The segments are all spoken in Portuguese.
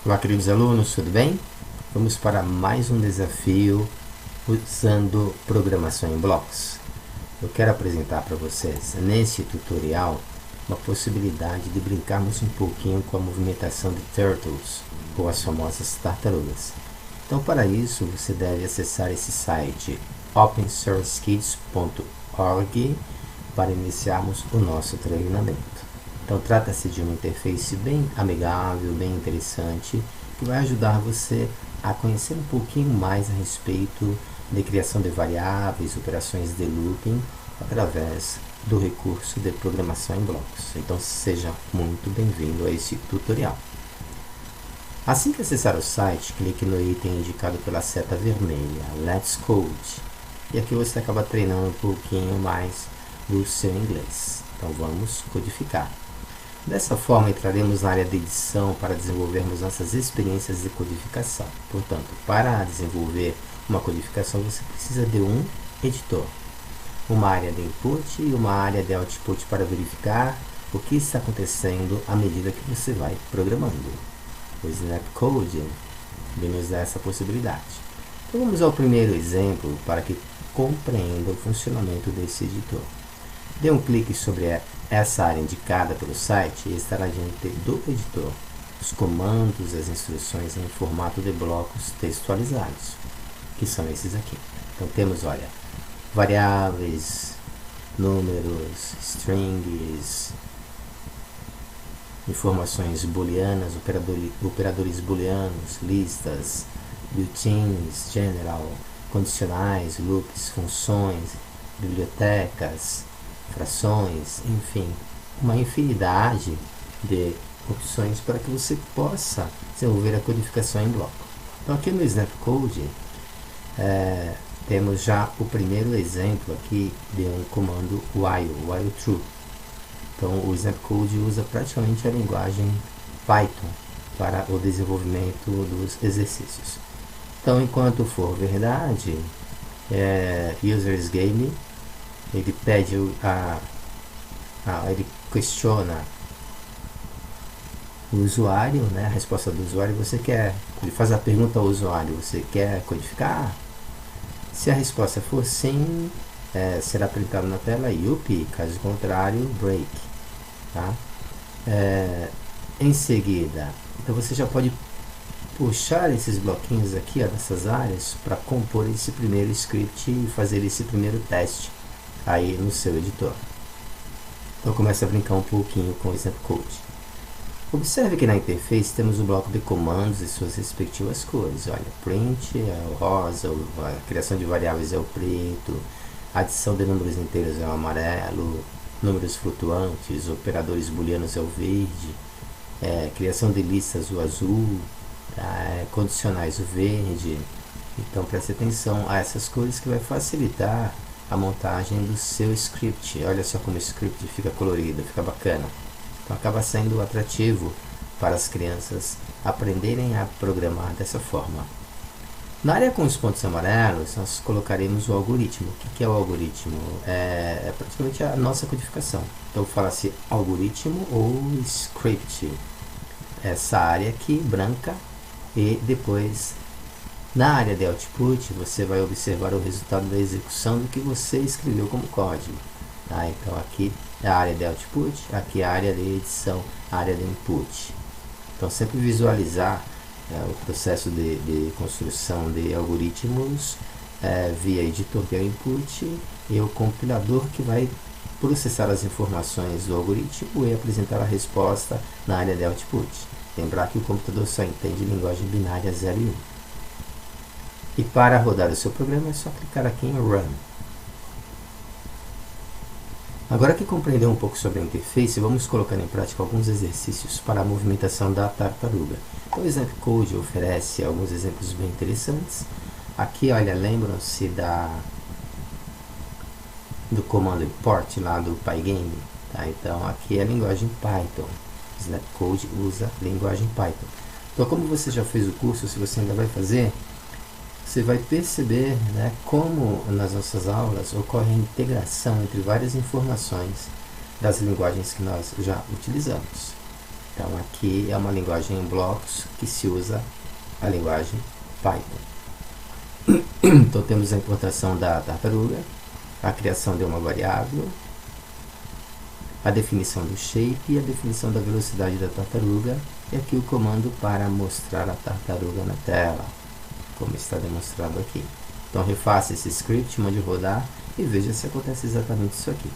Olá, queridos alunos, tudo bem? Vamos para mais um desafio usando programação em blocos. Eu quero apresentar para vocês, nesse tutorial, uma possibilidade de brincarmos um pouquinho com a movimentação de turtles, ou as famosas tartarugas. Então, para isso, você deve acessar esse site opensourcekids.org para iniciarmos o nosso treinamento. Então, trata-se de uma interface bem amigável, bem interessante, que vai ajudar você a conhecer um pouquinho mais a respeito de criação de variáveis, operações de looping, através do recurso de programação em blocos. Então, seja muito bem-vindo a esse tutorial. Assim que acessar o site, clique no item indicado pela seta vermelha, Let's Code. E aqui você acaba treinando um pouquinho mais do seu inglês. Então, vamos codificar. Dessa forma, entraremos na área de edição para desenvolvermos nossas experiências de codificação. Portanto, para desenvolver uma codificação, você precisa de um editor, uma área de input e uma área de output para verificar o que está acontecendo à medida que você vai programando. O Snapcode nos dá essa possibilidade. Então, vamos ao primeiro exemplo para que compreenda o funcionamento desse editor. Dê um clique sobre essa área indicada pelo site e estará diante do editor os comandos e as instruções em formato de blocos textualizados, que são esses aqui. Então temos, olha, variáveis, números, strings, informações booleanas, operadores booleanos, listas, built-ins, general, condicionais, loops, funções, bibliotecas, frações, enfim, uma infinidade de opções para que você possa desenvolver a codificação em bloco. Então aqui no Snapcode temos já o primeiro exemplo aqui de um comando while true. Então o Snapcode usa praticamente a linguagem Python para o desenvolvimento dos exercícios. Então, enquanto for verdade, users game, ele pede ele questiona o usuário, né, a resposta do usuário. Ele faz a pergunta ao usuário: você quer codificar? Se a resposta for sim, será printado na tela yup, caso contrário, break. Tá? Em seguida, então você já pode puxar esses bloquinhos aqui, dessas áreas, para compor esse primeiro script e fazer esse primeiro teste aí no seu editor. Então começa a brincar um pouquinho com o Snapcode. Observe que na interface temos o bloco de comandos e suas respectivas cores. Olha, print é o rosa, a criação de variáveis é o preto, a adição de números inteiros é o amarelo, números flutuantes, operadores booleanos é o verde, criação de listas o azul, condicionais o verde. Então preste atenção a essas cores que vai facilitar a montagem do seu script. Olha só como o script fica colorido, fica bacana. Então acaba sendo atrativo para as crianças aprenderem a programar dessa forma. Na área com os pontos amarelos, nós colocaremos o algoritmo. O que é o algoritmo? É praticamente a nossa codificação. Então fala-se algoritmo ou script. Essa área aqui, branca, e depois na área de output, você vai observar o resultado da execução do que você escreveu como código. Tá? Então aqui é a área de output, aqui é a área de edição, a área de input. Então sempre visualizar o processo de construção de algoritmos via editor que é o input e o compilador que vai processar as informações do algoritmo e apresentar a resposta na área de output. Lembrar que o computador só entende linguagem binária 0 e 1. E para rodar o seu programa é só clicar aqui em Run. Agora que compreendeu um pouco sobre a interface, vamos colocar em prática alguns exercícios para a movimentação da tartaruga. Então o Snapcode oferece alguns exemplos bem interessantes. Aqui, olha, lembram-se do comando import lá do Pygame? Tá? Então aqui é a linguagem Python. Snapcode usa linguagem Python. Então, como você já fez o curso, se você ainda vai fazer, você vai perceber, né, como nas nossas aulas ocorre a integração entre várias informações das linguagens que nós já utilizamos. Então aqui é uma linguagem em blocos que se usa a linguagem Python. Então temos a importação da tartaruga, a criação de uma variável, a definição do shape e a definição da velocidade da tartaruga, e aqui o comando para mostrar a tartaruga na tela, como está demonstrado aqui. Então refaça esse script, mande rodar e veja se acontece exatamente isso aqui.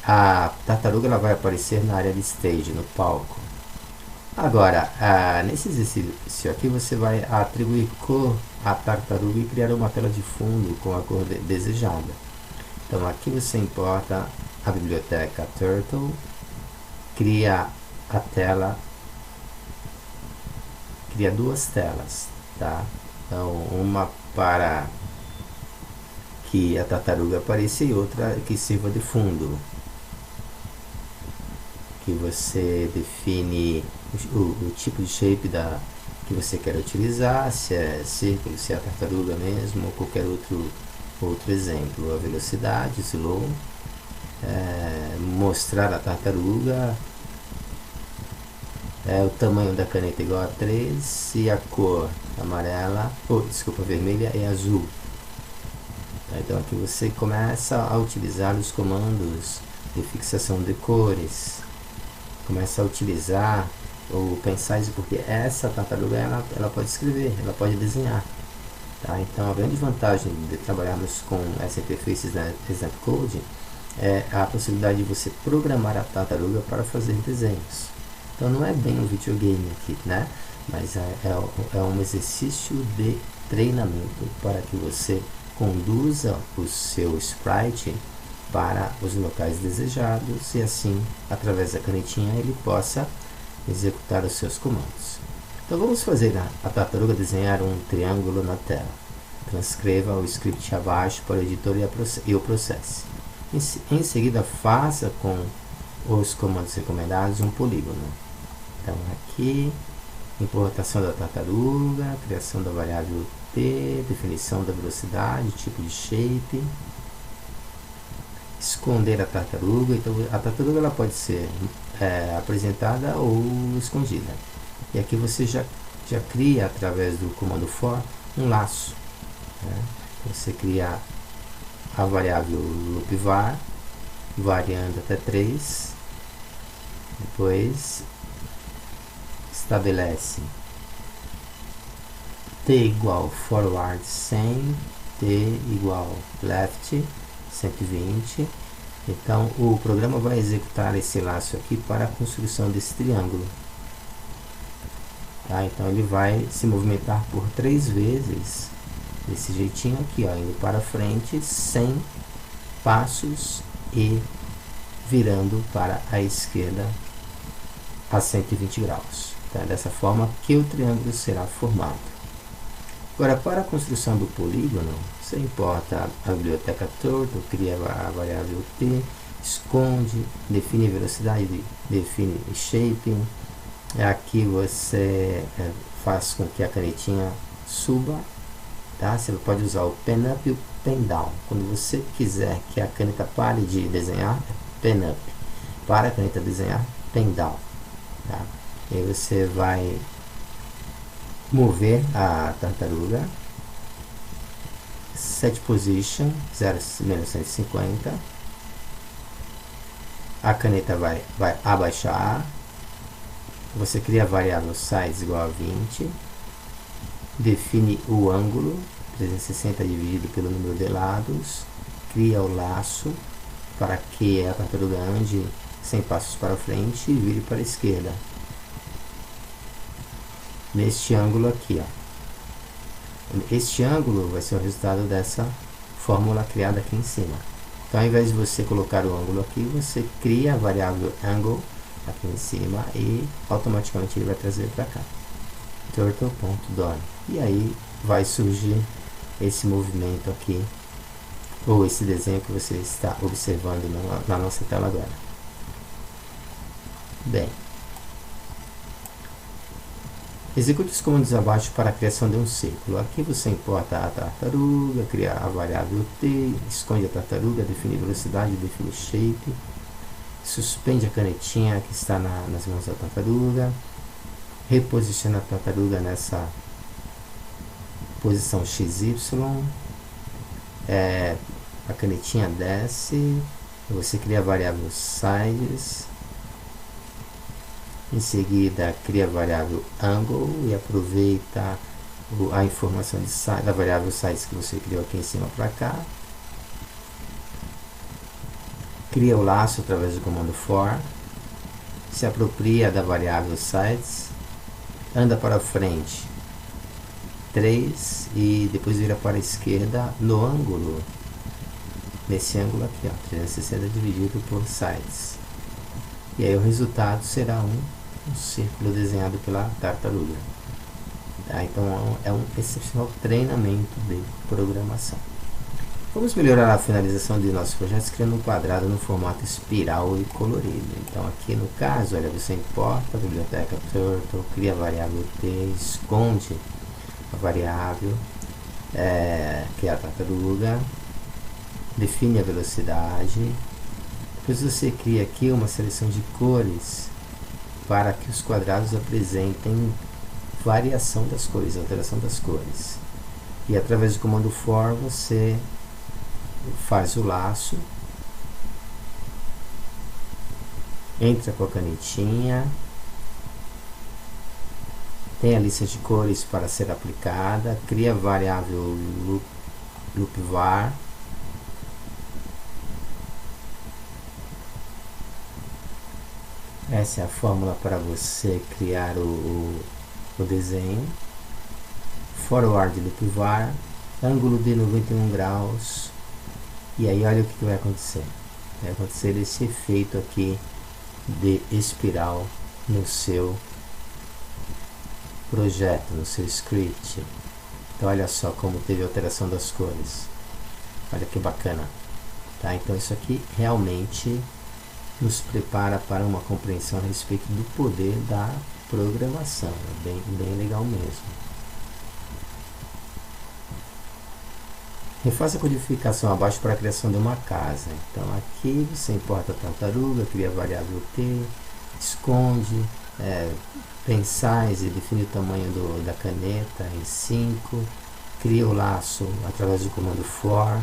A tartaruga ela vai aparecer na área de stage, no palco. Agora, nesse exercício aqui, você vai atribuir cor à tartaruga e criar uma tela de fundo com a cor desejada. Então aqui você importa a biblioteca Turtle, cria a tela, cria duas telas, tá? Então uma para que a tartaruga apareça e outra que sirva de fundo. Que você define o tipo de shape que você quer utilizar, se é círculo, se é a tartaruga mesmo, ou qualquer outro exemplo. A velocidade, slow, mostrar a tartaruga, o tamanho da caneta igual a 3 e a cor amarela, vermelha e azul. Então aqui você começa a utilizar os comandos de fixação de cores, começa a utilizar ou pensar isso, porque essa tartaruga ela pode escrever, ela pode desenhar, tá? Então a grande vantagem de trabalharmos com essa interface da Example Code é a possibilidade de você programar a tartaruga para fazer desenhos. Então não é bem um videogame aqui, né? Mas é um exercício de treinamento para que você conduza o seu sprite para os locais desejados e assim, através da canetinha, ele possa executar os seus comandos. Então vamos fazer a tartaruga desenhar um triângulo na tela. Transcreva o script abaixo para o editor e o processe. Em seguida, faça com os comandos recomendados um polígono. Então aqui, importação da tartaruga, criação da variável t, definição da velocidade, tipo de shape, esconder a tartaruga. Então a tartaruga ela pode ser apresentada ou escondida, e aqui você já cria através do comando for um laço, né? Você cria a variável loopvar variando até 3, depois estabelece t igual forward 100, t igual left 120. Então o programa vai executar esse laço aqui para a construção desse triângulo, tá? Então ele vai se movimentar por 3 vezes desse jeitinho aqui, ó, indo para frente 100 passos e virando para a esquerda a 120 graus. Então é dessa forma que o triângulo será formado. Agora, para a construção do polígono, você importa a biblioteca Turtle, cria a variável t, esconde, define velocidade, define shaping. Aqui você faz com que a canetinha suba, tá? Você pode usar o pen up e o pen down. Quando você quiser que a caneta pare de desenhar, é pen up. Para a caneta desenhar, pen down, tá? E aí você vai mover a tartaruga, set position 0-150, a caneta vai abaixar, você cria a variável size igual a 20, define o ângulo 360 dividido pelo número de lados, cria o laço para que a tartaruga ande 100 passos para frente e vire para a esquerda. Neste ângulo aqui, ó. Este ângulo vai ser o resultado dessa fórmula criada aqui em cima. Então, ao invés de você colocar o ângulo aqui, você cria a variável angle aqui em cima e automaticamente ele vai trazer para cá. Turtle.done. E aí vai surgir esse movimento aqui, ou esse desenho que você está observando na nossa tela agora. Bem, execute os comandos abaixo para a criação de um círculo. Aqui você importa a tartaruga, cria a variável t, esconde a tartaruga, define velocidade, define shape. suspende a canetinha que está nas mãos da tartaruga, reposiciona a tartaruga nessa posição XY, a canetinha desce, você cria a variável size, em seguida cria a variável angle e aproveita a informação da variável size que você criou aqui em cima para cá, cria o laço através do comando for, se apropria da variável size, anda para frente 3 e depois vira para a esquerda no ângulo, nesse ângulo aqui, ó, 360 dividido por size. E aí o resultado será um círculo desenhado pela tartaruga. Tá? Então é um excepcional treinamento de programação. Vamos melhorar a finalização de nossos projetos criando um quadrado no formato espiral e colorido. Então aqui no caso, olha, você importa a biblioteca Turtle, cria a variável t, esconde a variável que é a tartaruga, define a velocidade, depois você cria aqui uma seleção de cores para que os quadrados apresentem variação das cores, alteração das cores. E através do comando for você faz o laço, entra com a canetinha, tem a lista de cores para ser aplicada, cria a variável loopvar, essa é a fórmula para você criar o desenho, forward loopvar, ângulo de 91 graus, e aí olha o que vai acontecer. Vai acontecer esse efeito aqui de espiral no seu projeto, no seu script. Então olha só como teve alteração das cores. Olha que bacana. Tá? Então isso aqui realmente nos prepara para uma compreensão a respeito do poder da programação. É bem legal mesmo. Refaça a codificação abaixo para a criação de uma casa. Então aqui você importa a tartaruga, cria a variável t, esconde, tem size, define o tamanho da caneta em 5, cria o laço através do comando for,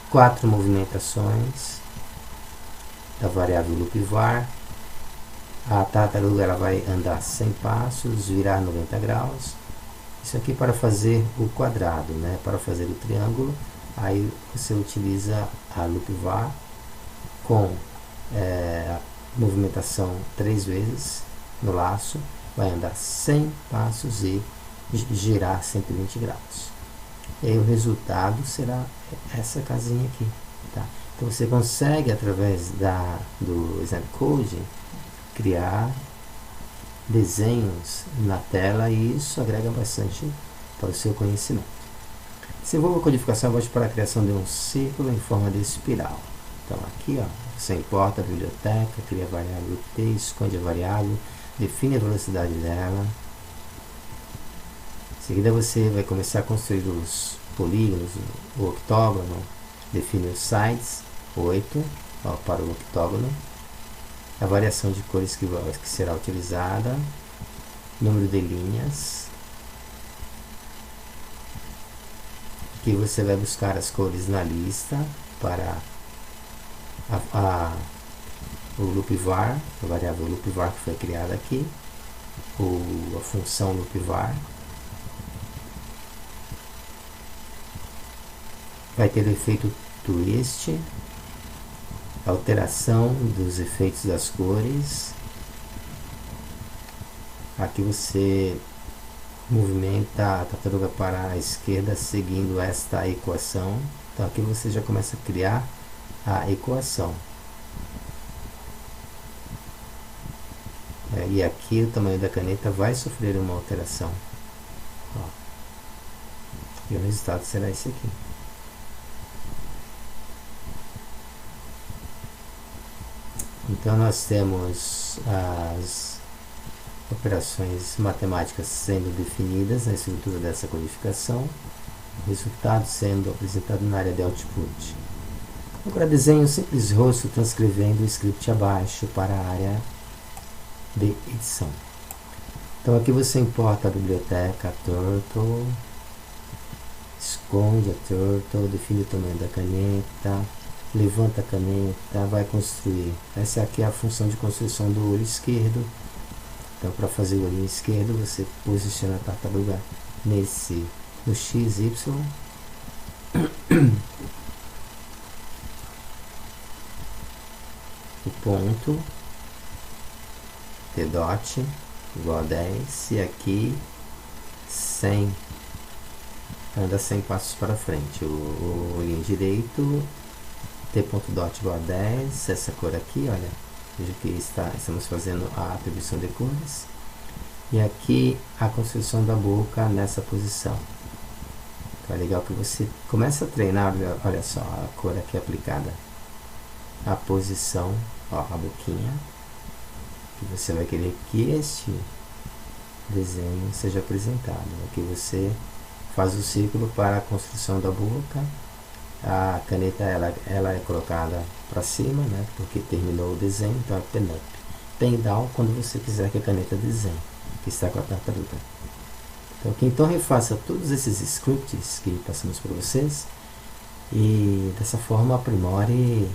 4 movimentações da variável loopvar, a tartaruga ela vai andar 100 passos, virar 90 graus, isso aqui para fazer o quadrado, né? Para fazer o triângulo, aí você utiliza a loopvar com a movimentação 3 vezes no laço, vai andar 100 passos e girar 120 graus. E aí o resultado será essa casinha aqui. Tá? Então você consegue, através do Snapcode, criar desenhos na tela e isso agrega bastante para o seu conhecimento. Desenvolva a codificação abaixo para a criação de um círculo em forma de espiral. Então aqui, ó, você importa a biblioteca, cria a variável t, esconde a variável, define a velocidade dela. Em seguida você vai começar a construir os polígonos, o octógono, define os sides, 8, ó, para o octógono. A variação de cores que será utilizada, número de linhas, aqui você vai buscar as cores na lista para o loopvar, a variável loopvar que foi criada aqui, a função loopvar, vai ter o efeito twist, alteração dos efeitos das cores. Aqui você movimenta a tartaruga para a esquerda seguindo esta equação. Então aqui você já começa a criar a equação. E aqui o tamanho da caneta vai sofrer uma alteração. Ó. E o resultado será esse aqui. Então nós temos as operações matemáticas sendo definidas na estrutura dessa codificação, o resultado sendo apresentado na área de output. Agora desenhe um simples rosto transcrevendo o script abaixo para a área de edição. Então aqui você importa a biblioteca Turtle, esconde a Turtle, define o tamanho da caneta, levanta a caneta, vai construir. Essa aqui é a função de construção do olho esquerdo. Então para fazer o olho esquerdo você posiciona a tartaruga no XY. O ponto T dot igual a 10 e aqui 100, anda 100 passos para frente. O olhinho direito T ponto dot igual a 10, essa cor aqui, olha, veja que estamos fazendo a atribuição de cores, e aqui a construção da boca nessa posição. Então é legal que você começa a treinar, olha só a cor aqui aplicada, a posição, ó, a boquinha, que você vai querer que este desenho seja apresentado. Aqui você faz o círculo para a construção da boca, a caneta ela é colocada para cima, né, porque terminou o desenho, então é pen up. Pen down quando você quiser que a caneta desenhe, que está com a tartaruga. Então refaça todos esses scripts que passamos para vocês e dessa forma aprimore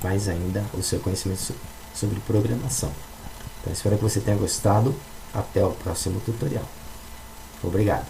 mais ainda o seu conhecimento sobre programação. Então espero que você tenha gostado. Até o próximo tutorial. Obrigado.